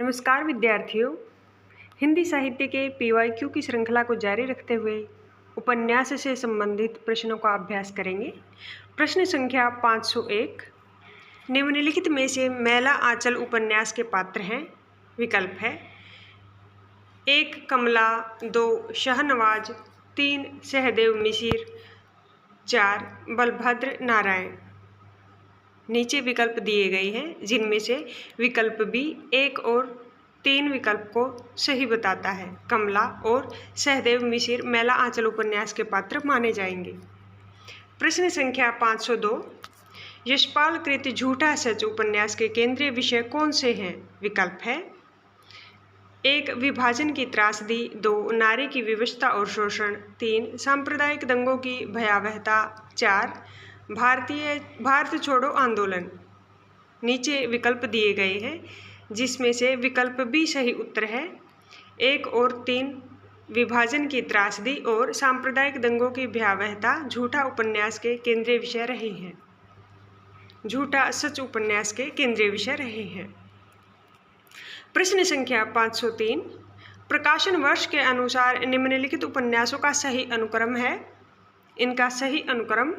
नमस्कार विद्यार्थियों। हिंदी साहित्य के PYQ की श्रृंखला को जारी रखते हुए उपन्यास से संबंधित प्रश्नों का अभ्यास करेंगे। प्रश्न संख्या 501। निम्नलिखित में से मैला आंचल उपन्यास के पात्र हैं। विकल्प है 1 कमला, 2 शाहनवाज, 3 सहदेव मिसिर, 4 बलभद्र नारायण। नीचे विकल्प दिए गए हैं जिनमें से विकल्प बी 1 और 3 विकल्प को सही बताता है। कमला और सहदेव मिसिर मैला आंचल उपन्यास के पात्र माने जाएंगे। प्रश्न संख्या 502। यशपाल कृत झूठा सच उपन्यास के केंद्रीय विषय कौन से हैं? विकल्प है 1 विभाजन की त्रासदी, 2 नारी की विवशता और शोषण, 3 सांप्रदायिक दंगों की भयावहता, 4 भारत छोड़ो आंदोलन। नीचे विकल्प दिए गए हैं जिसमें से विकल्प बी सही उत्तर है। 1 और 3 विभाजन की त्रासदी और सांप्रदायिक दंगों की भयावहता झूठा उपन्यास के केंद्रीय विषय रहे हैं। झूठा सच उपन्यास के केंद्रीय विषय रहे हैं। प्रश्न संख्या 503। प्रकाशन वर्ष के अनुसार निम्नलिखित उपन्यासों का सही अनुक्रम है। इनका सही अनुक्रम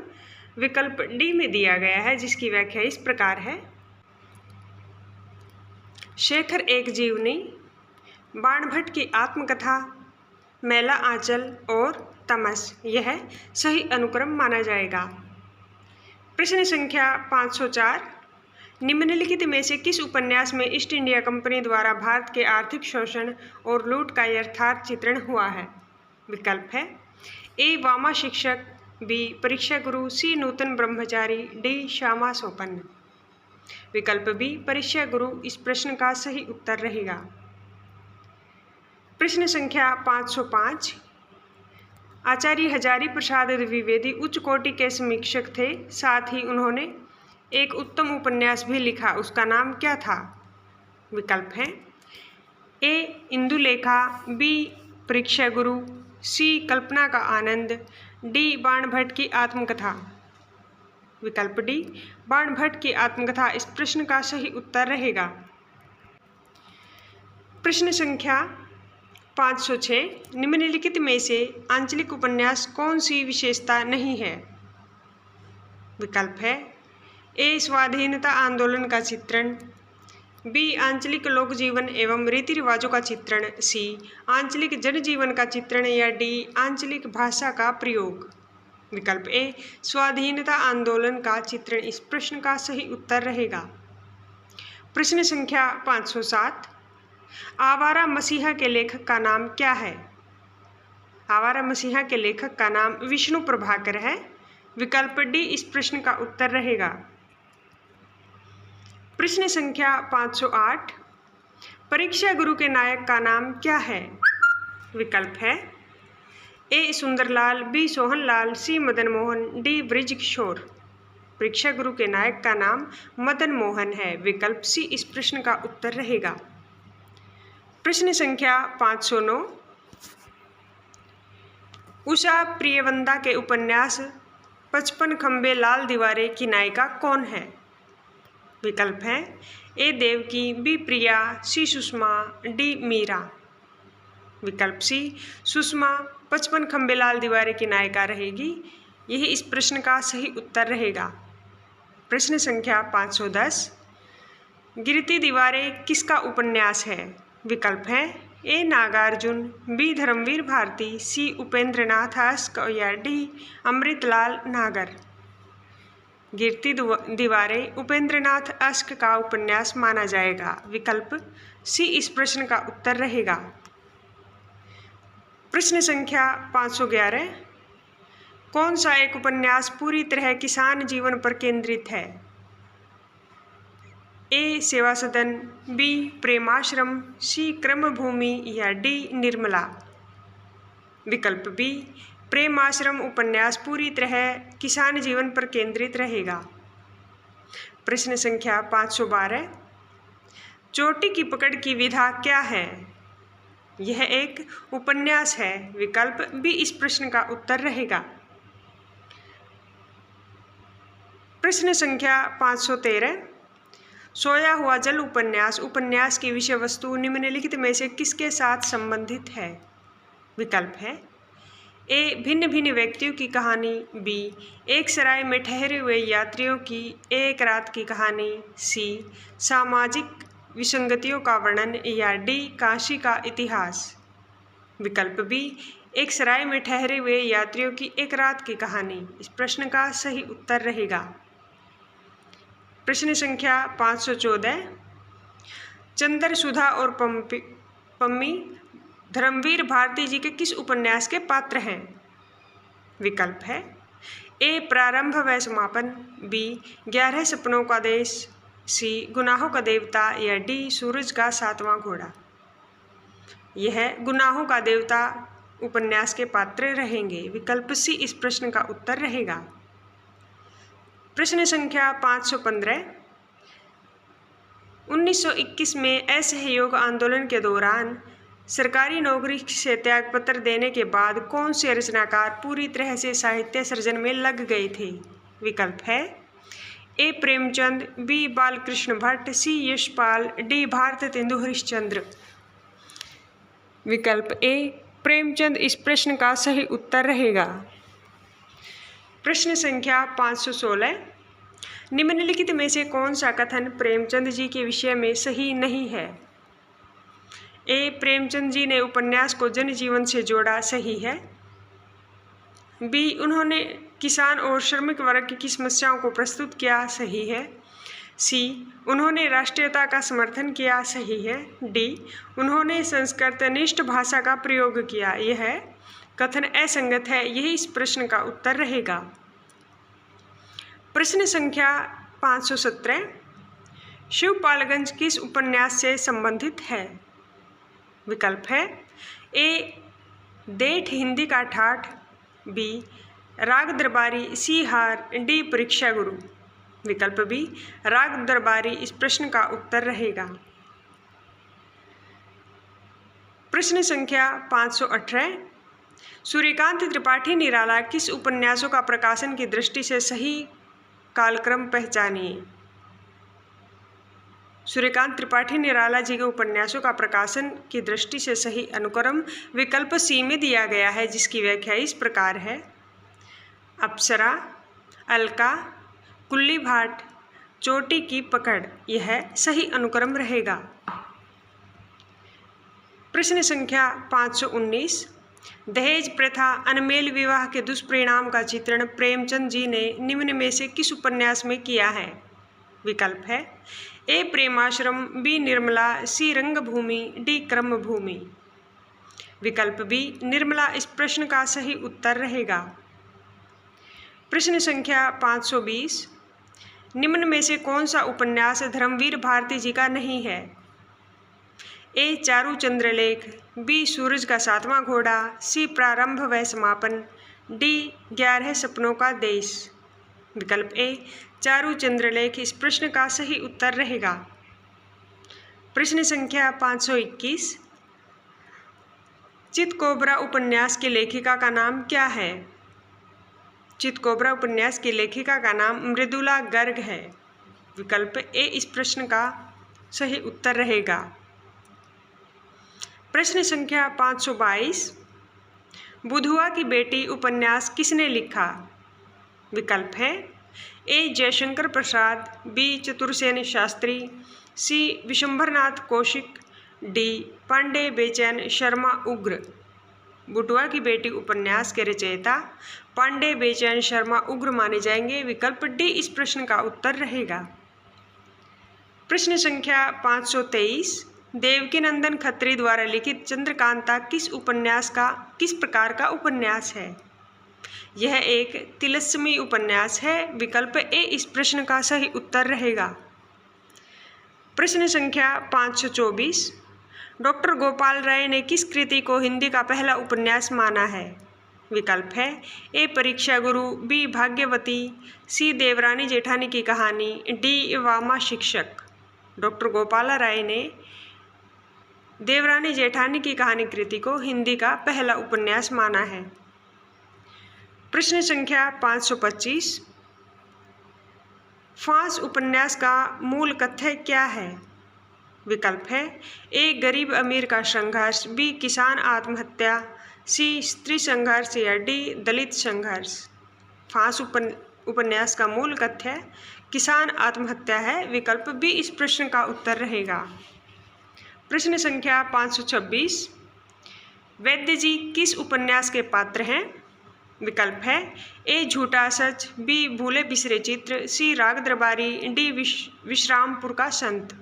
विकल्प डी में दिया गया है जिसकी व्याख्या इस प्रकार है। शेखर एक जीवनी, बाणभट्ट की आत्मकथा, मैला आंचल और तमस, यह सही अनुक्रम माना जाएगा। प्रश्न संख्या 504। निम्नलिखित में से किस उपन्यास में ईस्ट इंडिया कंपनी द्वारा भारत के आर्थिक शोषण और लूट का यथार्थ चित्रण हुआ है? विकल्प है ए वामा शिक्षक, बी परीक्षा गुरु, सी नूतन ब्रह्मचारी, डी श्यामा सोपन। विकल्प बी परीक्षा गुरु इस प्रश्न का सही उत्तर रहेगा। प्रश्न संख्या 505। आचार्य हजारी प्रसाद द्विवेदी उच्च कोटि के समीक्षक थे, साथ ही उन्होंने एक उत्तम उपन्यास भी लिखा, उसका नाम क्या था? विकल्प है ए इंदुलेखा, बी परीक्षा गुरु, सी कल्पना का आनंद, डी बाणभट्ट की आत्मकथा। विकल्प डी बाणभट्ट की आत्मकथा इस प्रश्न का सही उत्तर रहेगा। प्रश्न संख्या 506। निम्नलिखित में से आंचलिक उपन्यास कौन सी विशेषता नहीं है? विकल्प है ए स्वाधीनता आंदोलन का चित्रण, बी आंचलिक लोक जीवन एवं रीति रिवाजों का चित्रण, सी आंचलिक जनजीवन का चित्रण, या डी आंचलिक भाषा का प्रयोग। विकल्प ए स्वाधीनता आंदोलन का चित्रण इस प्रश्न का सही उत्तर रहेगा। प्रश्न संख्या 507। आवारा मसीहा के लेखक का नाम क्या है? आवारा मसीहा के लेखक का नाम विष्णु प्रभाकर है। विकल्प डी इस प्रश्न का उत्तर रहेगा। प्रश्न संख्या 508। परीक्षा गुरु के नायक का नाम क्या है? विकल्प है ए सुंदरलाल, बी सोहनलाल, सी मदन मोहन, डी ब्रिज किशोर। परीक्षा गुरु के नायक का नाम मदन मोहन है। विकल्प सी इस प्रश्न का उत्तर रहेगा। प्रश्न संख्या 509। उषा प्रियवंदा के उपन्यास 55 खंबे लाल दीवारें की नायिका कौन है? विकल्प है ए देवकी, बी प्रिया, सी सुषमा, डी मीरा। विकल्प सी सुषमा 55 खंबे लाल दीवारें की नायिका रहेगी। यही इस प्रश्न का सही उत्तर रहेगा। प्रश्न संख्या 510। गिरती दीवारें किसका उपन्यास है? विकल्प है ए नागार्जुन, बी धर्मवीर भारती, सी उपेंद्रनाथ अस्क, या डी अमृतलाल नागर। गिरती दीवारें उपेंद्रनाथ अस्क का उपन्यास माना जाएगा। विकल्प सी इस प्रश्न का उत्तर रहेगा। प्रश्न संख्या 511। कौन सा एक उपन्यास पूरी तरह किसान जीवन पर केंद्रित है? ए सेवा सदन, बी प्रेमाश्रम, सी क्रमभूमि, या डी निर्मला। विकल्प बी प्रेमाश्रम उपन्यास पूरी तरह किसान जीवन पर केंद्रित रहेगा। प्रश्न संख्या 512। चोटी की पकड़ की विधा क्या है? यह एक उपन्यास है। विकल्प बी इस प्रश्न का उत्तर रहेगा। प्रश्न संख्या 513। सोया हुआ जल उपन्यास उपन्यास की विषय वस्तु निम्नलिखित में से किसके साथ संबंधित है? विकल्प है ए भिन्न भिन्न व्यक्तियों की कहानी, बी एक सराय में ठहरे हुए यात्रियों की एक रात की कहानी, सी सामाजिक विसंगतियों का वर्णन, या डी काशी का इतिहास। विकल्प बी एक सराय में ठहरे हुए यात्रियों की एक रात की कहानी इस प्रश्न का सही उत्तर रहेगा। प्रश्न संख्या 514, चंद्र सुधा और पम्मी धर्मवीर भारती जी के किस उपन्यास के पात्र हैं? विकल्प है ए प्रारंभ व समापन, बी 11 सपनों का देश, सी गुनाहों का देवता, या डी सूरज का 7वां घोड़ा। यह गुनाहों का देवता उपन्यास के पात्र रहेंगे। विकल्प सी इस प्रश्न का उत्तर रहेगा। प्रश्न संख्या 515, 1921 में असहयोग आंदोलन के दौरान सरकारी नौकरी से त्यागपत्र देने के बाद कौन से रचनाकार पूरी तरह से साहित्य सृजन में लग गए थे? विकल्प है ए प्रेमचंद, बी बालकृष्ण भट्ट, सी यशपाल, डी भारत तेंदु हरिश्चंद्र। विकल्प ए प्रेमचंद इस प्रश्न का सही उत्तर रहेगा। प्रश्न संख्या 516, निम्नलिखित में से कौन सा कथन प्रेमचंद जी के विषय में सही नहीं है? ए प्रेमचंद जी ने उपन्यास को जनजीवन से जोड़ा, सही है। बी उन्होंने किसान और श्रमिक वर्ग की समस्याओं को प्रस्तुत किया, सही है। सी उन्होंने राष्ट्रीयता का समर्थन किया, सही है। डी उन्होंने संस्कृतनिष्ठ भाषा का प्रयोग किया, यह कथन असंगत है, यही इस प्रश्न का उत्तर रहेगा। प्रश्न संख्या 517, शिवपालगंज किस उपन्यास से संबंधित है? विकल्प है ए देठ हिंदी का ठाठ, बी राग दरबारी, सी हार, डी परीक्षा गुरु। विकल्प बी राग दरबारी इस प्रश्न का उत्तर रहेगा। प्रश्न संख्या 518, सूर्यकांत त्रिपाठी निराला किस उपन्यासों का प्रकाशन की दृष्टि से सही कालक्रम पहचानिए? सूर्यकांत त्रिपाठी निराला जी के उपन्यासों का प्रकाशन की दृष्टि से सही अनुक्रम विकल्प सी में दिया गया है, जिसकी व्याख्या इस प्रकार है। अप्सरा, अलका, कुल्ली भाट, चोटी की पकड़, यह सही अनुक्रम रहेगा। प्रश्न संख्या 519, दहेज प्रथा अनमेल विवाह के दुष्परिणाम का चित्रण प्रेमचंद जी ने निम्न में से किस उपन्यास में किया है? विकल्प है ए प्रेमाश्रम, बी निर्मला, सी रंगभूमि, डी क्रमभूमि। विकल्प बी निर्मला इस प्रश्न का सही उत्तर रहेगा। प्रश्न संख्या 520, निम्न में से कौन सा उपन्यास धर्मवीर भारती जी का नहीं है? ए चारू चंद्रलेख, बी सूरज का 7वां घोड़ा, सी प्रारंभ व समापन, डी 11 सपनों का देश। विकल्प ए चारू चंद्रलेख इस प्रश्न का सही उत्तर रहेगा। प्रश्न संख्या 521, चितकोबरा उपन्यास की लेखिका का नाम क्या है? चितकोबरा उपन्यास की लेखिका का नाम मृदुला गर्ग है। विकल्प ए इस प्रश्न का सही उत्तर रहेगा। प्रश्न संख्या 522, बुधुआ की बेटी उपन्यास किसने लिखा? विकल्प है ए जयशंकर प्रसाद, बी चतुरसेन शास्त्री, सी विशंभरनाथ कौशिक, डी पांडे बेचैन शर्मा उग्र। बुधुआ की बेटी उपन्यास के रचयिता पांडे बेचैन शर्मा उग्र माने जाएंगे। विकल्प डी इस प्रश्न का उत्तर रहेगा। प्रश्न संख्या 523, देवकीनंदन खत्री द्वारा लिखित चंद्रकांता किस प्रकार का उपन्यास है? यह एक तिलस्मी उपन्यास है। विकल्प ए इस प्रश्न का सही उत्तर रहेगा। प्रश्न संख्या 524, डॉक्टर गोपाल राय ने किस कृति को हिंदी का पहला उपन्यास माना है? विकल्प है ए परीक्षा गुरु, बी भाग्यवती, सी देवरानी जेठानी की कहानी, डी वामा शिक्षक। डॉक्टर गोपाल राय ने देवरानी जेठानी की कहानी कृति को हिंदी का पहला उपन्यास माना है। प्रश्न संख्या 525, फांस उपन्यास का मूल कथ्य क्या है? विकल्प है ए गरीब अमीर का संघर्ष, बी किसान आत्महत्या, सी स्त्री संघर्ष या डी दलित संघर्ष। फांस उपन्यास का मूल कथ्य किसान आत्महत्या है। विकल्प बी इस प्रश्न का उत्तर रहेगा। प्रश्न संख्या 526, वैद्य जी किस उपन्यास के पात्र हैं? विकल्प है ए झूठा सच, बी भूले बिसरे चित्र, सी राग दरबारी, डी विश्रामपुर का संत।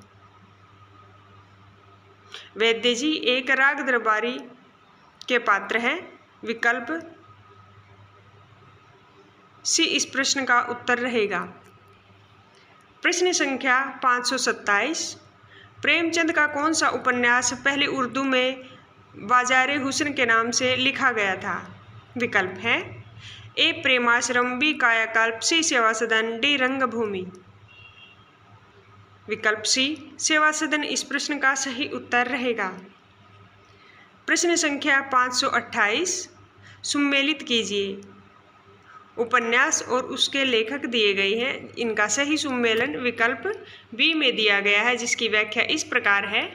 वैद्य जी एक राग दरबारी के पात्र हैं। विकल्प सी इस प्रश्न का उत्तर रहेगा। प्रश्न संख्या 527, प्रेमचंद का कौन सा उपन्यास पहले उर्दू में बाजारे हुस्न के नाम से लिखा गया था? विकल्प है ए प्रेमाश्रम, बी कायाकल्प, सी सेवा सदन, डी रंगभूमि। विकल्प सी सेवा सदन इस प्रश्न का सही उत्तर रहेगा। प्रश्न संख्या 528, सुमेलित कीजिए। उपन्यास और उसके लेखक दिए गए हैं, इनका सही सुमेलन विकल्प बी में दिया गया है, जिसकी व्याख्या इस प्रकार है।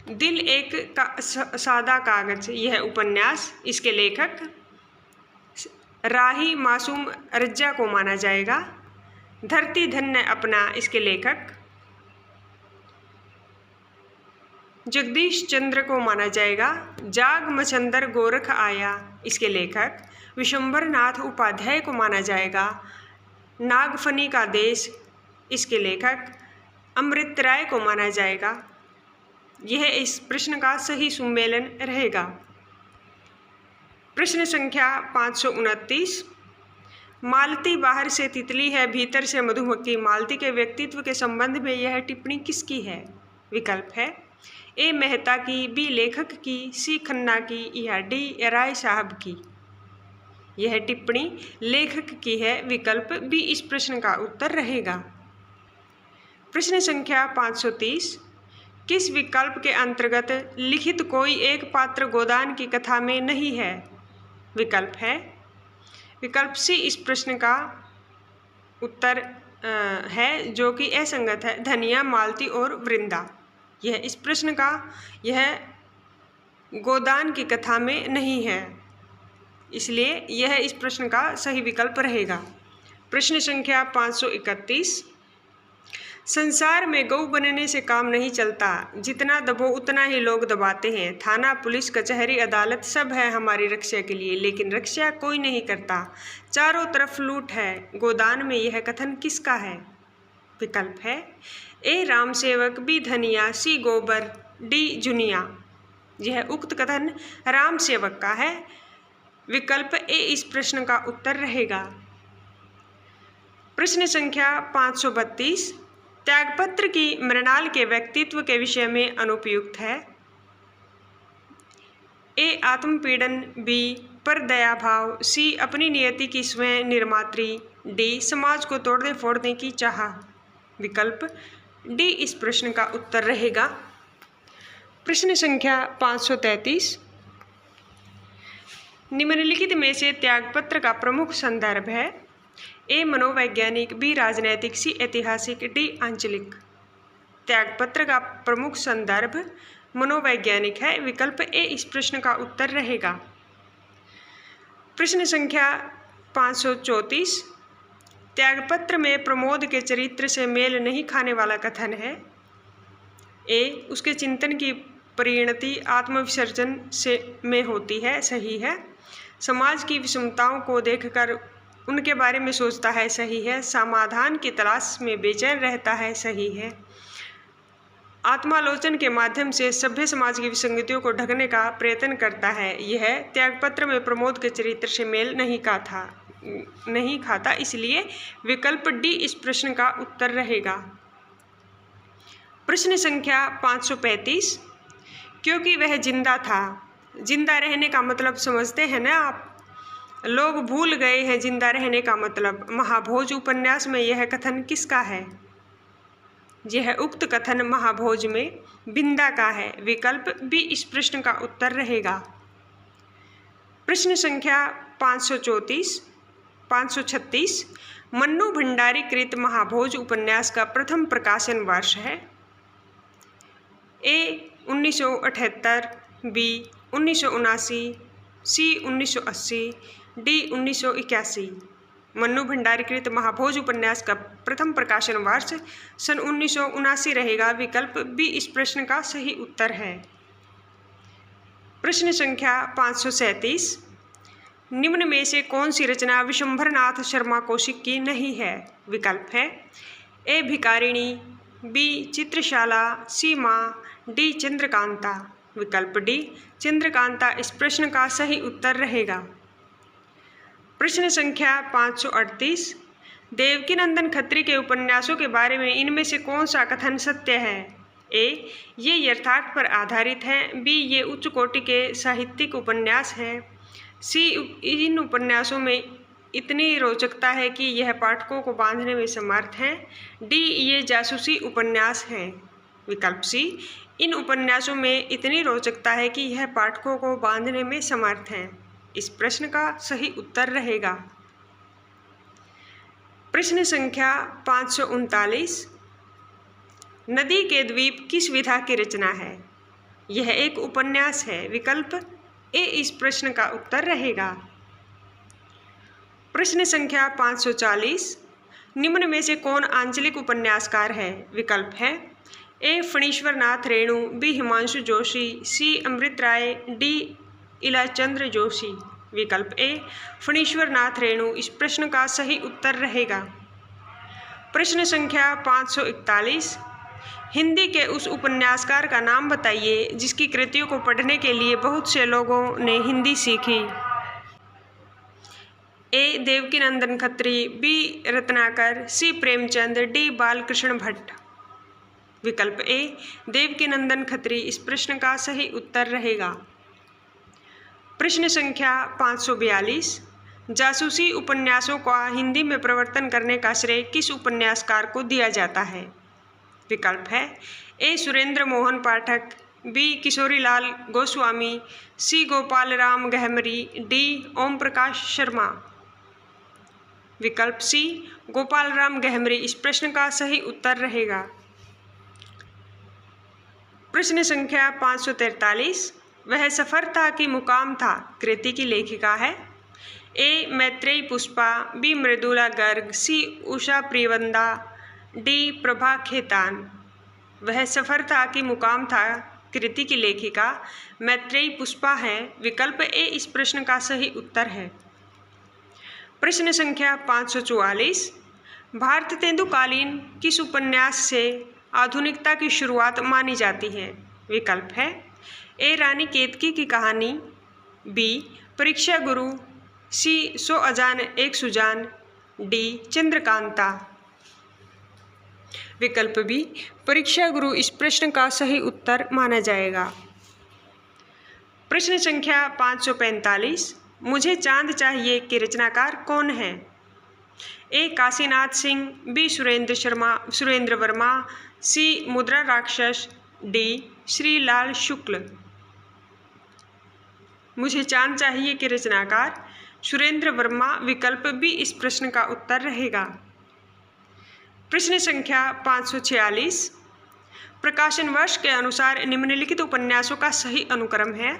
दिल एक सादा कागज, यह उपन्यास, इसके लेखक राही मासूम रज्जा को माना जाएगा। धरती धन्य अपना, इसके लेखक जगदीश चंद्र को माना जाएगा। जाग मचंदर गोरख आया, इसके लेखक विशंबर नाथ उपाध्याय को माना जाएगा। नागफनी का देश, इसके लेखक अमृत राय को माना जाएगा। यह इस प्रश्न का सही सुमेलन रहेगा। प्रश्न संख्या 529, मालती बाहर से तितली है, भीतर से मधुमक्खी, मालती के व्यक्तित्व के संबंध में यह टिप्पणी किसकी है? विकल्प है ए मेहता की, बी लेखक की, सी खन्ना की या डी राय साहब की। यह टिप्पणी लेखक की है। विकल्प बी इस प्रश्न का उत्तर रहेगा। प्रश्न संख्या 530, किस विकल्प के अंतर्गत लिखित कोई एक पात्र गोदान की कथा में नहीं है? विकल्प है विकल्प सी इस प्रश्न का उत्तर है, जो कि असंगत है। धनिया, मालती और वृंदा, यह इस प्रश्न का यह गोदान की कथा में नहीं है, इसलिए यह इस प्रश्न का सही विकल्प रहेगा। प्रश्न संख्या 531, संसार में गऊ बनने से काम नहीं चलता, जितना दबो उतना ही लोग दबाते हैं। थाना, पुलिस, कचहरी, अदालत सब है हमारी रक्षा के लिए, लेकिन रक्षा कोई नहीं करता। चारों तरफ लूट है। गोदान में यह कथन किसका है? विकल्प है ए राम सेवक, बी धनिया, सी गोबर, डी जुनिया। यह उक्त कथन राम सेवक का है। विकल्प ए इस प्रश्न का उत्तर रहेगा। प्रश्न संख्या 532, त्यागपत्र की मृणाल के व्यक्तित्व के विषय में अनुपयुक्त है। ए आत्मपीड़न, बी पर दया भाव, सी अपनी नियति की स्वयं निर्मात्री, डी समाज को तोड़ने फोड़ने की चाह। विकल्प डी इस प्रश्न का उत्तर रहेगा। प्रश्न संख्या 533, निम्नलिखित में से त्यागपत्र का प्रमुख संदर्भ है। ए मनोवैज्ञानिक, बी राजनैतिक, सी ऐतिहासिक, डी आंचलिक। त्यागपत्र का प्रमुख संदर्भ मनोवैज्ञानिक है। विकल्प ए इस प्रश्न का उत्तर रहेगा। प्रश्न संख्या 534, त्यागपत्र में प्रमोद के चरित्र से मेल नहीं खाने वाला कथन है। ए उसके चिंतन की परिणति आत्मविसर्जन से में होती है, सही है। समाज की विषमताओं को देखकर उनके बारे में सोचता है, सही है। समाधान की तलाश में बेचैन रहता है, सही है। आत्मालोचन के माध्यम से सभ्य समाज की विसंगतियों को ढकने का प्रयत्न करता है, यह त्यागपत्र में प्रमोद के चरित्र से मेल नहीं खाता, इसलिए विकल्प डी इस प्रश्न का उत्तर रहेगा। प्रश्न संख्या 535, क्योंकि वह जिंदा था। जिंदा रहने का मतलब समझते हैं ना आप? लोग भूल गए हैं जिंदा रहने का मतलब। महाभोज उपन्यास में यह कथन किसका है? यह उक्त कथन महाभोज में बिंदा का है। विकल्प बी इस प्रश्न का उत्तर रहेगा। प्रश्न संख्या 534, 536 मन्नू भंडारी कृत महाभोज उपन्यास का प्रथम प्रकाशन वर्ष है? ए 1978, बी 1979, सी 1980, डी 1981। मन्नू भंडारी कृत महाभोज उपन्यास का प्रथम प्रकाशन वर्ष सन 1979 रहेगा। विकल्प बी इस प्रश्न का सही उत्तर है। प्रश्न संख्या 537 निम्न में से कौन सी रचना विशंभरनाथ शर्मा कौशिक की नहीं है? विकल्प है ए भिकारिणी, बी चित्रशाला, सी माँ, डी चंद्रकांता। विकल्प डी चंद्रकांता इस प्रश्न का सही उत्तर रहेगा। प्रश्न संख्या 538 देवकीनंदन खत्री के उपन्यासों के बारे में इनमें से कौन सा कथन सत्य है? ए ये यथार्थ पर आधारित है, बी ये उच्च कोटि के साहित्यिक उपन्यास हैं, सी इन उपन्यासों में इतनी रोचकता है कि यह पाठकों को बांधने में समर्थ हैं, डी ये जासूसी उपन्यास हैं। विकल्प सी इन उपन्यासों में इतनी रोचकता है कि यह पाठकों को बांधने में समर्थ हैं इस प्रश्न का सही उत्तर रहेगा। प्रश्न संख्या 539 नदी के द्वीप किस विधा की रचना है? यह एक उपन्यास है। विकल्प ए इस प्रश्न का उत्तर रहेगा। प्रश्न संख्या 540 निम्न में से कौन आंचलिक उपन्यासकार है? विकल्प है ए फणीश्वर नाथ रेणु, बी हिमांशु जोशी, सी अमृत राय, डी इलाचंद्र जोशी। विकल्प ए फणीश्वर नाथ रेणु इस प्रश्न का सही उत्तर रहेगा। प्रश्न संख्या 541 हिंदी के उस उपन्यासकार का नाम बताइए जिसकी कृतियों को पढ़ने के लिए बहुत से लोगों ने हिंदी सीखी। ए देवकीनंदन खत्री, बी रत्नाकर, सी प्रेमचंद, डी बालकृष्ण भट्ट। विकल्प ए देवकीनंदन खत्री इस प्रश्न का सही उत्तर रहेगा। प्रश्न संख्या 542 जासूसी उपन्यासों का हिंदी में प्रवर्तन करने का श्रेय किस उपन्यासकार को दिया जाता है? विकल्प है ए सुरेंद्र मोहन पाठक, बी किशोरीलाल गोस्वामी, सी गोपाल राम गहमरी, डी ओम प्रकाश शर्मा। विकल्प सी गोपाल राम गहमरी इस प्रश्न का सही उत्तर रहेगा। प्रश्न संख्या 543 वह सफ़र था कि मुकाम था कृति की लेखिका है? ए मैत्रेयी पुष्पा, बी मृदुला गर्ग, सी उषा प्रियवंदा, डी प्रभा खेतान। वह सफ़र था कि मुकाम था कृति की लेखिका मैत्रेयी पुष्पा है। विकल्प ए इस प्रश्न का सही उत्तर है। प्रश्न संख्या 544 भारत तेंदुकालीन किस उपन्यास से आधुनिकता की शुरुआत मानी जाती है? विकल्प है ए रानी केतकी की कहानी, बी परीक्षा गुरु, सी सो अजान एक सुजान, डी चंद्रकांता। विकल्प बी परीक्षा गुरु इस प्रश्न का सही उत्तर माना जाएगा। प्रश्न संख्या 545 मुझे चांद चाहिए के रचनाकार कौन है? ए काशीनाथ सिंह, बी सुरेंद्र वर्मा, सी मुद्रा राक्षस, डी श्रीलाल शुक्ल। मुझे चांद चाहिए के रचनाकार सुरेंद्र वर्मा। विकल्प बी इस प्रश्न का उत्तर रहेगा। प्रश्न संख्या 546 प्रकाशन वर्ष के अनुसार निम्नलिखित उपन्यासों का सही अनुक्रम है।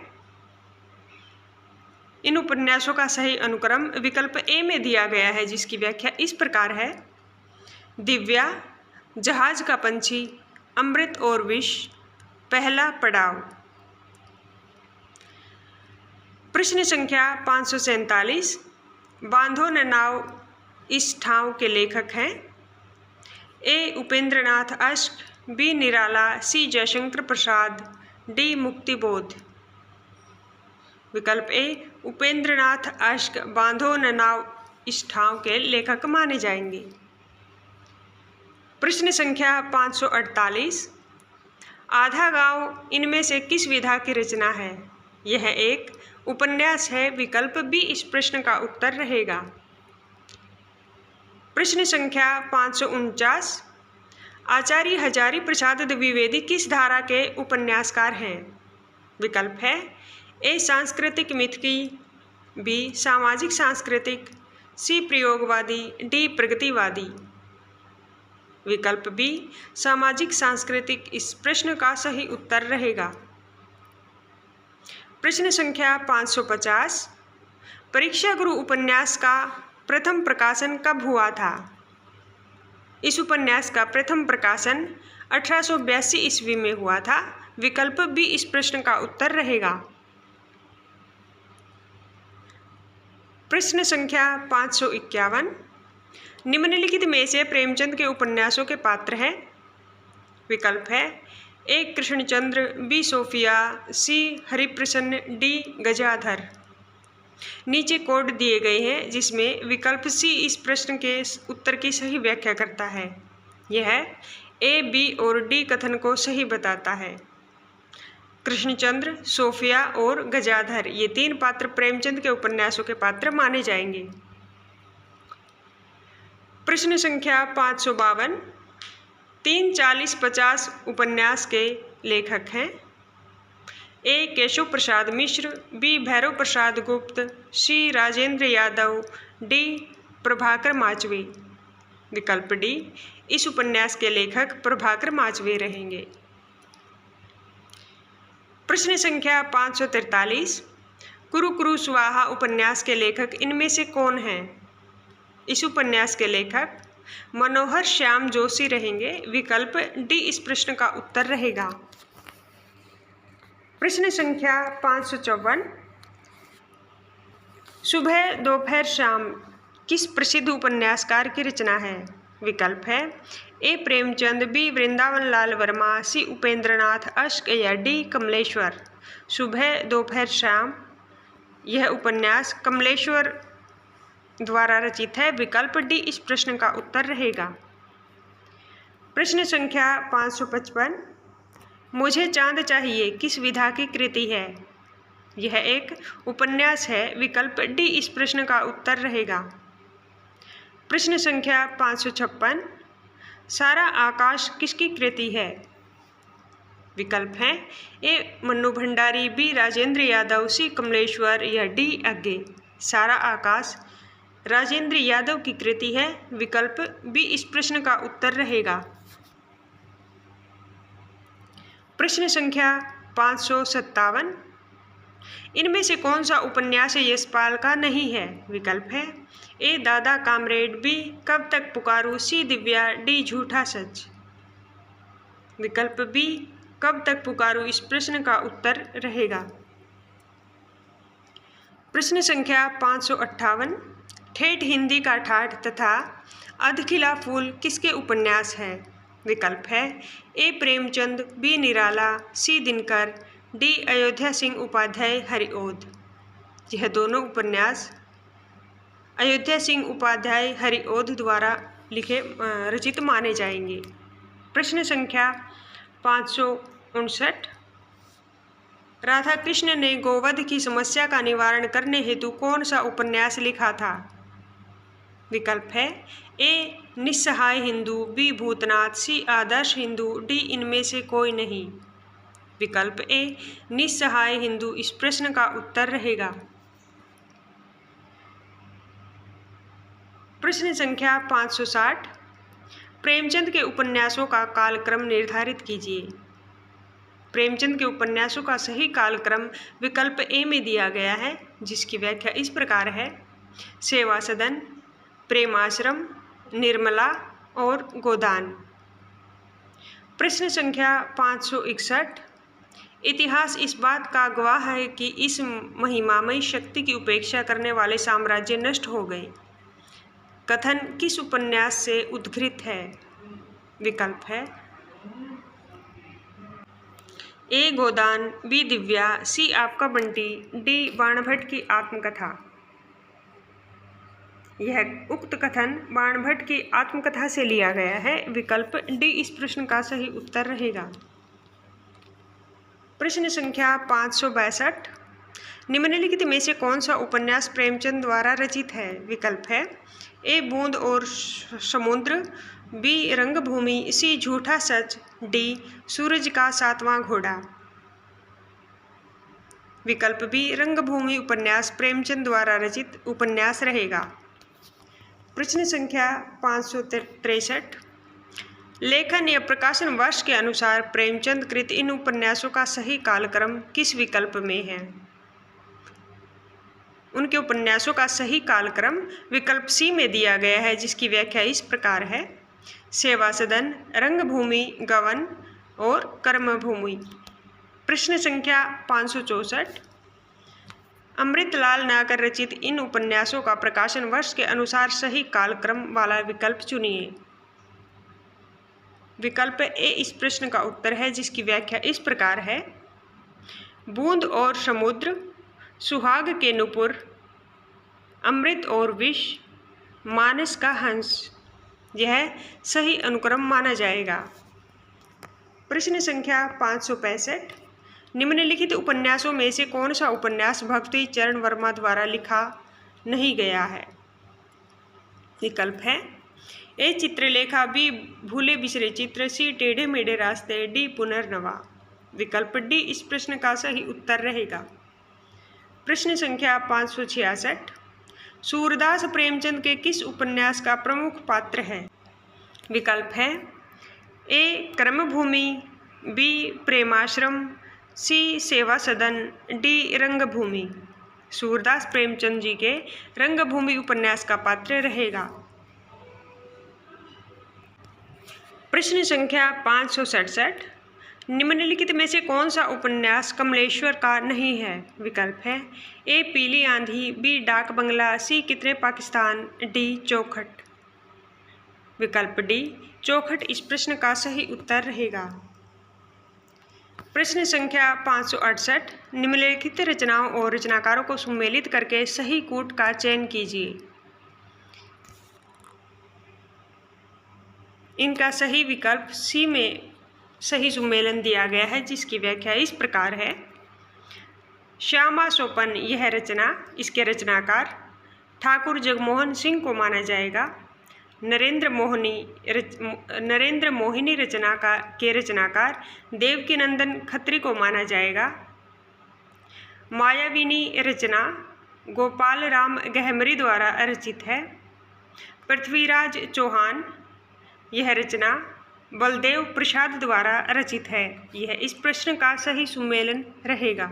इन उपन्यासों का सही अनुक्रम विकल्प ए में दिया गया है जिसकी व्याख्या इस प्रकार है दिव्या, जहाज का पंछी, अमृत और विष, पहला पड़ाव। प्रश्न संख्या 547 बांधो न नाव इस ठाव के लेखक हैं? ए उपेंद्रनाथ अश्क, बी निराला, सी जयशंकर प्रसाद, डी मुक्तिबोध। विकल्प ए उपेंद्रनाथ अश्क बांधो न नाव इस ठाव के लेखक माने जाएंगे। प्रश्न संख्या 548 आधा गांव इनमें से किस विधा की रचना है? यह एक उपन्यास है। विकल्प बी इस प्रश्न का उत्तर रहेगा। प्रश्न संख्या 549 आचार्य हजारी प्रसाद द्विवेदी किस धारा के उपन्यासकार हैं? विकल्प है ए सांस्कृतिक मिथकी, बी सामाजिक सांस्कृतिक, सी प्रयोगवादी, डी प्रगतिवादी। विकल्प बी सामाजिक सांस्कृतिक इस प्रश्न का सही उत्तर रहेगा। प्रश्न संख्या 550, परीक्षा गुरु उपन्यास का प्रथम प्रकाशन कब हुआ था? इस उपन्यास का प्रथम प्रकाशन 1882 ईस्वी में हुआ था। विकल्प बी इस प्रश्न का उत्तर रहेगा। प्रश्न संख्या 551, निम्नलिखित में से प्रेमचंद के उपन्यासों के पात्र हैं। विकल्प है ए कृष्णचंद्र, बी सोफिया, सी हरिप्रसन्न, डी गजाधर। नीचे कोड दिए गए हैं जिसमें विकल्प सी इस प्रश्न के उत्तर की सही व्याख्या करता है। यह ए, बी और डी कथन को सही बताता है। कृष्णचंद्र, सोफिया और गजाधर ये 3 पात्र प्रेमचंद के उपन्यासों के पात्र माने जाएंगे। प्रश्न संख्या 552, 3 40-50 उपन्यास के लेखक हैं। ए केशव प्रसाद मिश्र, बी भैरव प्रसाद गुप्त, सी राजेंद्र यादव, डी प्रभाकर माचवे। विकल्प डी इस उपन्यास के लेखक प्रभाकर माचवे रहेंगे। प्रश्न संख्या 543, कुरु कुरु स्वाहा उपन्यास के लेखक इनमें से कौन हैं? इस उपन्यास के लेखक मनोहर श्याम जोशी रहेंगे। विकल्प डी इस प्रश्न का उत्तर रहेगा। प्रश्न संख्या 554, सुबह दोपहर शाम किस प्रसिद्ध उपन्यासकार की रचना है? विकल्प है ए प्रेमचंद, बी वृंदावन लाल वर्मा, सी उपेंद्रनाथ अश्क या डी कमलेश्वर। सुबह दोपहर शाम यह उपन्यास कमलेश्वर द्वारा रचित है। विकल्प डी इस प्रश्न का उत्तर रहेगा। प्रश्न संख्या 555, मुझे चांद चाहिए किस विधा की कृति है? यह एक उपन्यास है। विकल्प डी इस प्रश्न का उत्तर रहेगा। प्रश्न संख्या 556, सारा आकाश किसकी कृति है? विकल्प हैं ए मन्नू भंडारी, बी राजेंद्र यादव, सी कमलेश्वर या डी अज्ञे। सारा आकाश राजेंद्र यादव की कृति है। विकल्प बी इस प्रश्न का उत्तर रहेगा। प्रश्न संख्या 557, इनमें से कौन सा उपन्यास यशपाल का नहीं है? विकल्प है ए दादा कामरेड, बी कब तक पुकारूं, सी दिव्या, डी झूठा सच। विकल्प बी कब तक पुकारूं इस प्रश्न का उत्तर रहेगा। प्रश्न संख्या 558, ठेठ हिंदी का ठाठ तथा अधखिला फूल किसके उपन्यास है? विकल्प है ए प्रेमचंद, बी निराला, सी दिनकर, डी अयोध्या सिंह उपाध्याय हरिओद। यह दोनों उपन्यास अयोध्या सिंह उपाध्याय हरिओद द्वारा रचित माने जाएंगे। प्रश्न संख्या 559, राधा कृष्ण ने गोवध की समस्या का निवारण करने हेतु कौन सा उपन्यास लिखा था? विकल्प है ए निस्सहाय हिंदू, बी भूतनाथ, सी आदर्श हिंदू, डी इनमें से कोई नहीं। विकल्प ए निस्सहाय हिंदू इस प्रश्न का उत्तर रहेगा। प्रश्न संख्या 560, प्रेमचंद के उपन्यासों का कालक्रम निर्धारित कीजिए। प्रेमचंद के उपन्यासों का सही कालक्रम विकल्प ए में दिया गया है, जिसकी व्याख्या इस प्रकार है सेवा सदन, प्रेमाश्रम, निर्मला और गोदान। प्रश्न संख्या 561, इतिहास इस बात का गवाह है कि इस महिमामयी शक्ति की उपेक्षा करने वाले साम्राज्य नष्ट हो गए। कथन किस उपन्यास से उद्धृत है? विकल्प है ए गोदान, बी दिव्या, सी आपका बंटी, डी बाणभट्ट की आत्मकथा। यह उक्त कथन बाणभट्ट की आत्मकथा से लिया गया है। विकल्प डी इस प्रश्न का सही उत्तर रहेगा। प्रश्न संख्या 562, निम्नलिखित में से कौन सा उपन्यास प्रेमचंद द्वारा रचित है? विकल्प है ए बूंद और समुद्र, बी रंगभूमि, सी झूठा सच, डी सूरज का 7वां घोड़ा। विकल्प बी रंगभूमि उपन्यास प्रेमचंद द्वारा रचित उपन्यास रहेगा। प्रश्न संख्या 563, लेखन या प्रकाशन वर्ष के अनुसार प्रेमचंद कृत इन उपन्यासों का सही कालक्रम किस विकल्प में है? उनके उपन्यासों का सही कालक्रम विकल्प सी में दिया गया है, जिसकी व्याख्या इस प्रकार है: सेवा सदन, रंगभूमि, गवन और कर्मभूमि। प्रश्न संख्या 564, अमृतलाल नागर रचित इन उपन्यासों का प्रकाशन वर्ष के अनुसार सही कालक्रम वाला विकल्प चुनिए। विकल्प ए इस प्रश्न का उत्तर है, जिसकी व्याख्या इस प्रकार है: बूंद और समुद्र, सुहाग के नुपुर, अमृत और विष, मानस का हंस। यह सही अनुक्रम माना जाएगा। प्रश्न संख्या 565, निम्नलिखित उपन्यासों में से कौन सा उपन्यास भक्ति चरण वर्मा द्वारा लिखा नहीं गया है? विकल्प है: ए चित्रलेखा, बी भूले बिसरे चित्र, सी टेढ़े मेढ़े रास्ते, डी पुनर्नवा। विकल्प डी इस प्रश्न का सही उत्तर रहेगा। प्रश्न संख्या 566, सूरदास प्रेमचंद के किस उपन्यास का प्रमुख पात्र है? विकल्प है: ए कर्मभूमि, बी प्रेमाश्रम, सी सेवा सदन, डी रंगभूमि। सूरदास प्रेमचंद जी के रंगभूमि उपन्यास का पात्र रहेगा। प्रश्न संख्या 567, निम्नलिखित में से कौन सा उपन्यास कमलेश्वर का नहीं है? विकल्प है: ए पीली आंधी, बी डाक बंगला, सी कितने पाकिस्तान, डी चौखट। विकल्प डी चौखट इस प्रश्न का सही उत्तर रहेगा। प्रश्न संख्या 568, निम्नलिखित रचनाओं और रचनाकारों को सम्मिलित करके सही कूट का चयन कीजिए। इनका सही विकल्प सी में सही सम्मेलन दिया गया है, जिसकी व्याख्या इस प्रकार है: श्यामा सोपन यह रचना, इसके रचनाकार ठाकुर जगमोहन सिंह को माना जाएगा। नरेंद्र मोहिनी रचना के रचनाकार देवकीनंदन खत्री को माना जाएगा। मायाविनी रचना गोपाल राम गहमरी द्वारा रचित है। पृथ्वीराज चौहान यह रचना बलदेव प्रसाद द्वारा रचित है। यह इस प्रश्न का सही सम्मेलन रहेगा।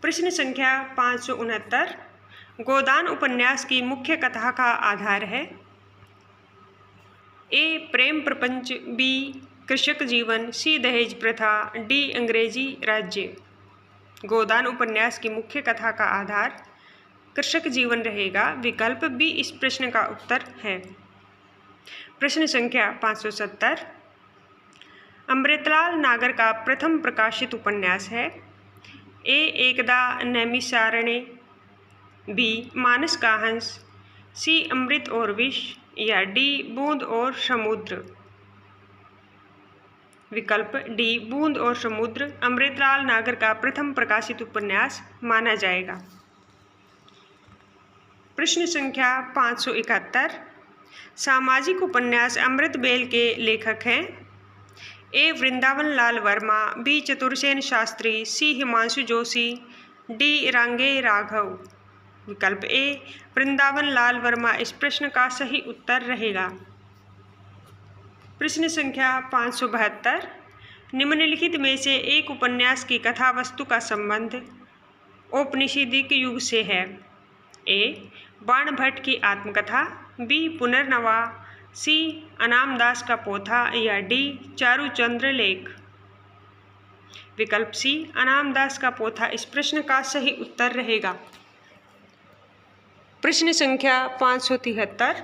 प्रश्न संख्या 569, गोदान उपन्यास की मुख्य कथा का आधार है: ए प्रेम प्रपंच, बी कृषक जीवन, सी दहेज प्रथा, डी अंग्रेजी राज्य। गोदान उपन्यास की मुख्य कथा का आधार कृषक जीवन रहेगा। विकल्प बी इस प्रश्न का उत्तर है। प्रश्न संख्या 570, अमृतलाल नागर का प्रथम प्रकाशित उपन्यास है: ए एकदा नैमिषारण्य, बी मानस का हंस, सी अमृत और विष, या डी बूंद और समुद्र। विकल्प डी बूंद और समुद्र अमृतलाल नागर का प्रथम प्रकाशित उपन्यास माना जाएगा। प्रश्न संख्या 571, सामाजिक उपन्यास अमृत बेल के लेखक हैं: ए वृंदावन लाल वर्मा, बी चतुरसेन शास्त्री, सी हिमांशु जोशी, डी रांगे राघव। विकल्प ए वृंदावन लाल वर्मा इस प्रश्न का सही उत्तर रहेगा। प्रश्न संख्या 572, निम्नलिखित में से एक उपन्यास की कथा वस्तु का संबंध औपनिषदिक युग से है: ए बाण भट्ट की आत्मकथा, बी पुनर्नवा, सी अनामदास का पोथा, या डी चारुचंद्र लेख। विकल्प सी अनामदास का पोथा इस प्रश्न का सही उत्तर रहेगा। प्रश्न संख्या 573,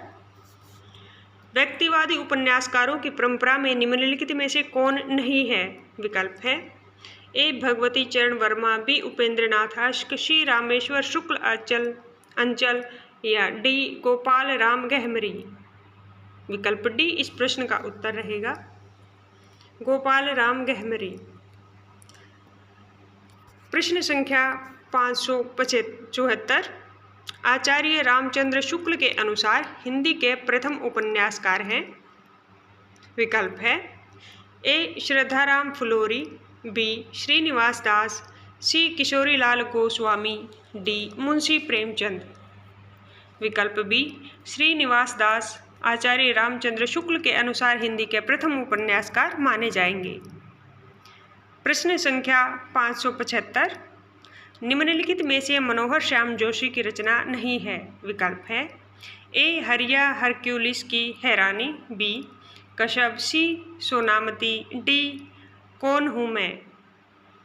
व्यक्तिवादी उपन्यासकारों की परंपरा में निम्नलिखित में से कौन नहीं है? विकल्प है: ए भगवती चरण वर्मा, बी उपेंद्र नाथ अश्क, सी रामेश्वर शुक्ल अंचल, या डी गोपाल राम गहमरी। विकल्प डी इस प्रश्न का उत्तर रहेगा। गोपाल राम गहमरी। प्रश्न संख्या 574, आचार्य रामचंद्र शुक्ल के अनुसार हिंदी के प्रथम उपन्यासकार हैं। विकल्प है: ए श्रद्धाराम फुलोरी, बी श्रीनिवास दास, सी किशोरीलाल गोस्वामी, डी मुंशी प्रेमचंद। विकल्प बी श्रीनिवास दास आचार्य रामचंद्र शुक्ल के अनुसार हिंदी के प्रथम उपन्यासकार माने जाएंगे। प्रश्न संख्या 575, निम्नलिखित में से मनोहर श्याम जोशी की रचना नहीं है। विकल्प है ए हरिया हरक्यूलिस की हैरानी, बी कश्यप, सी सोनामती, डी कौन हूँ मैं।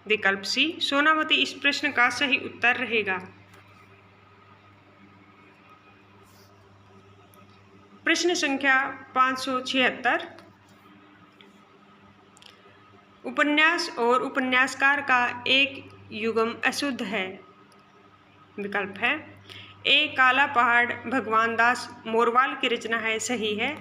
विकल्प सी सोनामती इस प्रश्न का सही उत्तर रहेगा। प्रश्न संख्या 576, उपन्यास और उपन्यासकार का एक युगम अशुद्ध है। विकल्प है ए काला पहाड़ भगवान दास मोरवाल की रचना है, सही है।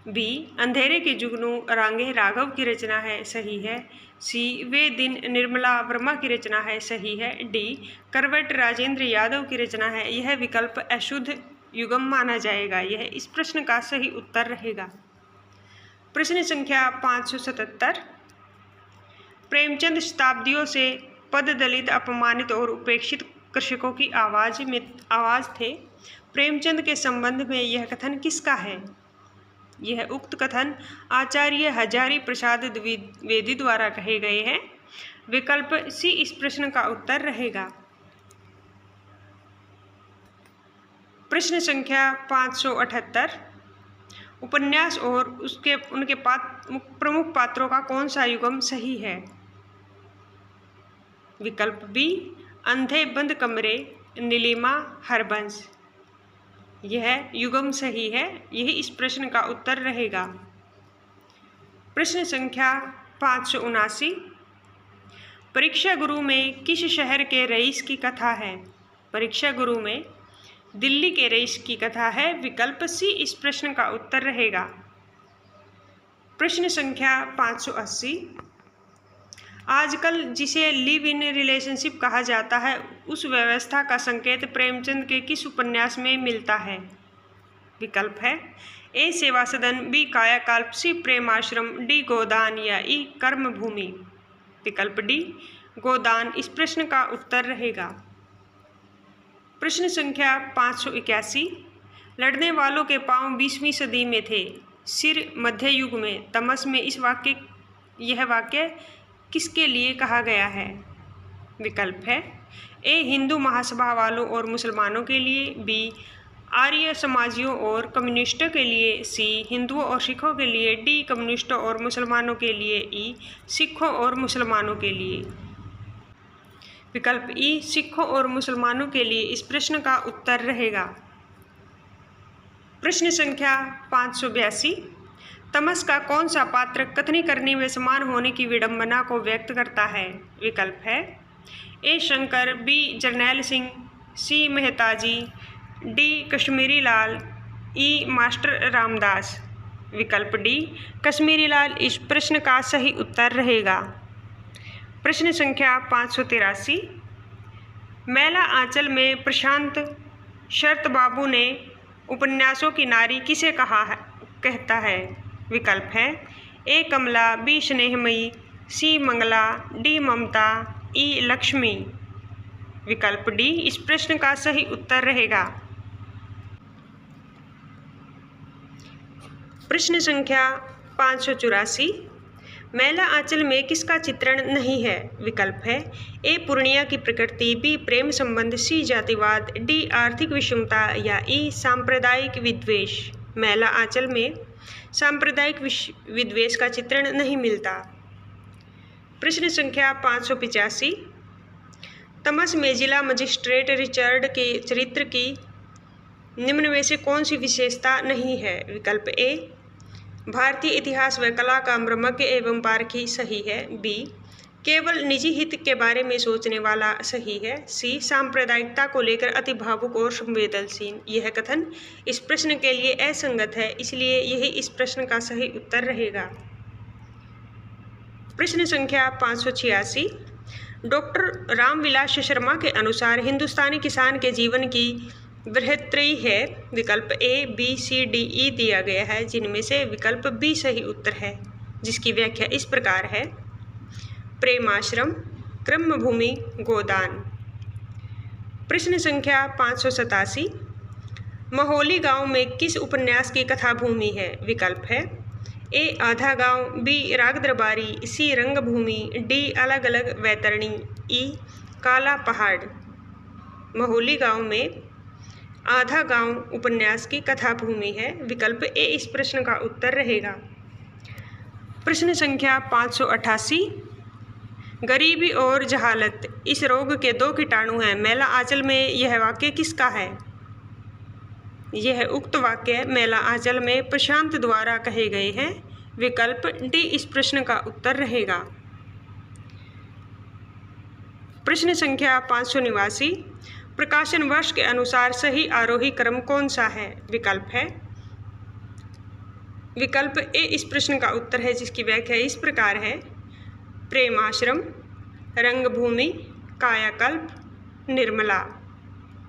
बी अंधेरे के जुगनू रांगे राघव की रचना है, सही है। सी वे दिन निर्मला वर्मा की रचना है, सही है। डी करवट राजेंद्र यादव की रचना है। यह विकल्प अशुद्ध युगम माना जाएगा। यह इस प्रश्न का सही उत्तर रहेगा। प्रश्न संख्या 577, प्रेमचंद शताब्दियों से पददलित, अपमानित और उपेक्षित कृषकों की आवाज थे। प्रेमचंद के संबंध में यह कथन किसका है। यह उक्त कथन आचार्य हजारी प्रसाद द्विवेदी द्वारा कहे गए हैं। विकल्प सी इस प्रश्न का उत्तर रहेगा। प्रश्न संख्या 578, उपन्यास और उनके प्रमुख पात्रों का कौन सा युगम सही है। विकल्प बी अंधे बंद कमरे, नीलिमा, हरबंश। यह युगम सही है। यही इस प्रश्न का उत्तर रहेगा। प्रश्न संख्या 579, परीक्षा गुरु में किस शहर के रईस की कथा है। परीक्षा गुरु में दिल्ली के रईस की कथा है। विकल्प सी इस प्रश्न का उत्तर रहेगा। प्रश्न संख्या 580, आजकल जिसे लिव इन रिलेशनशिप कहा जाता है उस व्यवस्था का संकेत प्रेमचंद के किस उपन्यास में मिलता है। विकल्प है ए सेवा सदन, बी कायाकल्प, सी प्रेमाश्रम, डी गोदान या ई कर्मभूमि। विकल्प डी गोदान इस प्रश्न का उत्तर रहेगा। प्रश्न संख्या 581, लड़ने वालों के पांव 20वीं सदी में थे, सिर मध्य युग में, तमस में। यह वाक्य किसके लिए कहा गया है। विकल्प है ए हिंदू महासभा वालों और मुसलमानों के लिए, बी आर्य समाजियों और कम्युनिस्टों के लिए, सी हिंदुओं और सिखों के लिए, डी कम्युनिस्टों और मुसलमानों के लिए, ई सिखों और मुसलमानों के लिए। विकल्प ई सिखों और मुसलमानों के लिए इस प्रश्न का उत्तर रहेगा। प्रश्न संख्या 582, तमस का कौन सा पात्र कथनी करने में समान होने की विडंबना को व्यक्त करता है। विकल्प है ए शंकर, बी जरनैल सिंह, सी मेहताजी, डी कश्मीरी लाल, ई मास्टर रामदास। विकल्प डी कश्मीरी लाल इस प्रश्न का सही उत्तर रहेगा। प्रश्न संख्या 583, मैला आंचल में प्रशांत शरत बाबू ने उपन्यासों की नारी किसे कहता है। विकल्प है ए कमला, बी स्नेहमयी, सी मंगला, डी ममता, ई लक्ष्मी। विकल्प डी इस प्रश्न का सही उत्तर रहेगा। प्रश्न संख्या 584, मैला आंचल में किसका चित्रण नहीं है। विकल्प है ए पूर्णिया की प्रकृति, बी प्रेम संबंध, सी जातिवाद, डी आर्थिक विषमता या ई सांप्रदायिक विद्वेष। मैला आंचल में सांप्रदायिक विद्वेष का चित्रण नहीं मिलता। प्रश्न संख्या 585, तमस में जिला मजिस्ट्रेट रिचर्ड के चरित्र की निम्न में से कौन सी विशेषता नहीं है। विकल्प ए भारतीय इतिहास व कला का ब्रह्मज्ञ एवं पारखी, सही है। बी केवल निजी हित के बारे में सोचने वाला, सही है। सी सांप्रदायिकता को लेकर अति भावुक और संवेदनशील। यह कथन इस प्रश्न के लिए असंगत है, इसलिए यही इस प्रश्न का सही उत्तर रहेगा। प्रश्न संख्या 586, डॉक्टर रामविलास शर्मा के अनुसार हिंदुस्तानी किसान के जीवन की बृहत्त्रयी है। विकल्प ए, बी, सी, डी, ई दिया गया है, जिनमें से विकल्प बी सही उत्तर है, जिसकी व्याख्या इस प्रकार है प्रेमाश्रम, कर्मभूमि, गोदान। प्रश्न संख्या 587, महोली गांव में किस उपन्यास की कथा भूमि है? विकल्प है ए आधा गांव, बी राग दरबारी, सी रंगभूमि, डी अलग अलग वैतरणी, ई काला पहाड़। महोली गांव में आधा गांव उपन्यास की कथा भूमि है। विकल्प ए इस प्रश्न का उत्तर रहेगा। प्रश्न संख्या 588, गरीबी और जहालत इस रोग के दो कीटाणु हैं। मैला आंचल में यह वाक्य किसका है? यह उक्त वाक्य मैला आंचल में प्रशांत द्वारा कहे गए हैं। विकल्प डी इस प्रश्न का उत्तर रहेगा। प्रश्न संख्या 589, प्रकाशन वर्ष के अनुसार सही आरोही क्रम कौन सा है? विकल्प है विकल्प ए इस प्रश्न का उत्तर है, जिसकी व्याख्या इस प्रकार है प्रेमाश्रम, रंगभूमि, कायाकल्प, निर्मला।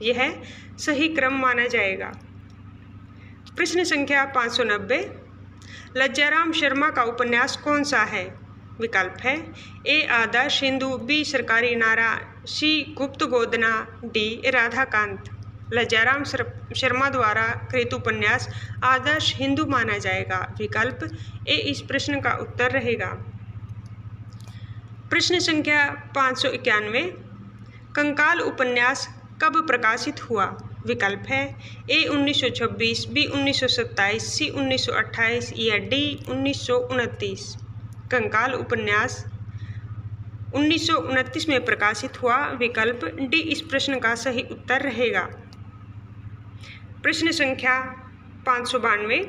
यह सही क्रम माना जाएगा। प्रश्न संख्या 590, लज्जाराम शर्मा का उपन्यास कौन सा है? विकल्प है ए आदर्श हिंदू, बी सरकारी नारा, सी गुप्त गोदना, डी राधाकांत। लज्जाराम शर्मा द्वारा कृत उपन्यास आदर्श हिंदू माना जाएगा। विकल्प ए इस प्रश्न का उत्तर रहेगा। प्रश्न संख्या 591, कंकाल उपन्यास कब प्रकाशित हुआ? विकल्प है ए 1926, बी 1927, सी 1928 या डी 1929। कंकाल उपन्यास 1929 में प्रकाशित हुआ। विकल्प डी इस प्रश्न का सही उत्तर रहेगा। प्रश्न संख्या 592,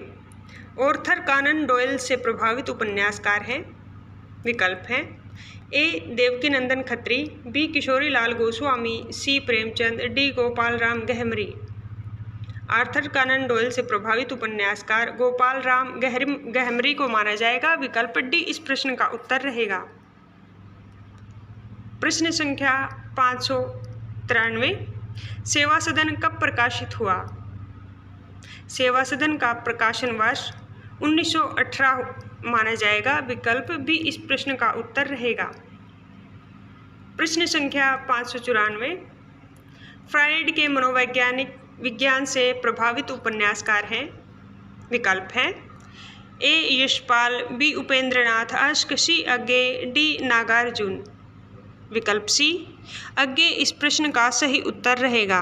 आर्थर कॉनन डॉयल से प्रभावित उपन्यासकार हैं। विकल्प हैं A Devkinandan Khatri, B Kishori Lal Goswami, C Premchand, D Gopal Ram Gahmari. Arthur Conan Doyle से प्रभावित उपन्यासकार गोपाल राम गहमरी को माना जाएगा। विकल्प डी इस प्रश्न का उत्तर रहेगा। प्रश्न संख्या 593, सेवा सदन कब प्रकाशित हुआ? सेवा सदन का प्रकाशन वर्ष 1918 माना जाएगा। विकल्प बी इस प्रश्न का उत्तर रहेगा। प्रश्न संख्या 594, फ्रायड के मनोवैज्ञानिक विज्ञान से प्रभावित उपन्यासकार हैं। विकल्प हैं ए यशपाल, बी उपेंद्रनाथ अश्क, सी अज्ञे, डी नागार्जुन। विकल्प सी अज्ञे इस प्रश्न का सही उत्तर रहेगा।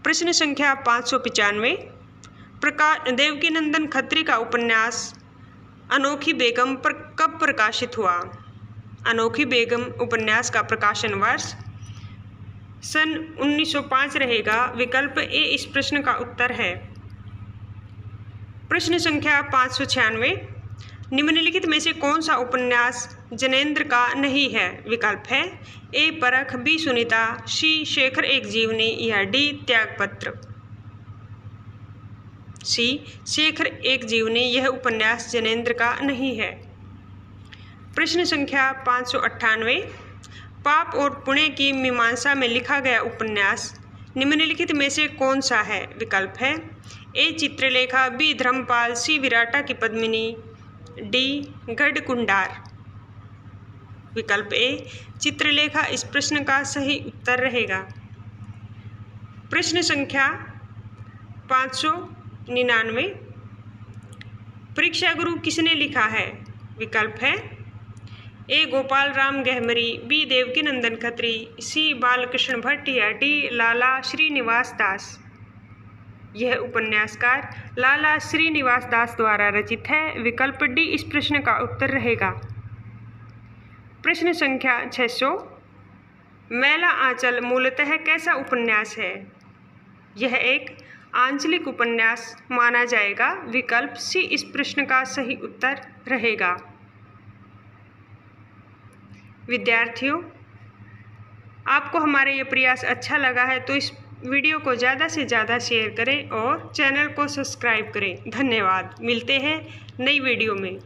प्रश्न संख्या 595, देवकीनंदन खत्री का उपन्यास अनोखी बेगम पर कब प्रकाशित हुआ? अनोखी बेगम उपन्यास का प्रकाशन वर्ष सन 1905 रहेगा। विकल्प ए इस प्रश्न का उत्तर है। प्रश्न संख्या 596, निम्नलिखित में से कौन सा उपन्यास जनेंद्र का नहीं है? विकल्प है ए परख, बी सुनीता, सी शेखर एक जीवनी या डी त्यागपत्र। सी शेखर एक जीवनी यह उपन्यास जनेंद्र का नहीं है। प्रश्न संख्या 598, पाप और पुण्य की मीमांसा में लिखा गया उपन्यास निम्नलिखित में से कौन सा है? विकल्प है ए चित्रलेखा, बी धर्मपाल, सी विराटा की पद्मिनी, डी गढ़कुंडार। विकल्प ए चित्रलेखा इस प्रश्न का सही उत्तर रहेगा। प्रश्न संख्या 599, परीक्षा गुरु किसने लिखा है? विकल्प है ए गोपाल राम गहमरी, बी देवकीनंदन खत्री, सी बालकृष्ण भट्ट या डी लाला श्रीनिवास दास। यह उपन्यासकार लाला श्रीनिवास दास द्वारा रचित है। विकल्प डी इस प्रश्न का उत्तर रहेगा। प्रश्न संख्या 600, मैला आंचल मूलतः कैसा उपन्यास है? यह एक आंचलिक उपन्यास माना जाएगा। विकल्प सी इस प्रश्न का सही उत्तर रहेगा। विद्यार्थियों, आपको हमारा ये प्रयास अच्छा लगा है तो इस वीडियो को ज़्यादा से ज़्यादा शेयर करें और चैनल को सब्सक्राइब करें। धन्यवाद। मिलते हैं नई वीडियो में।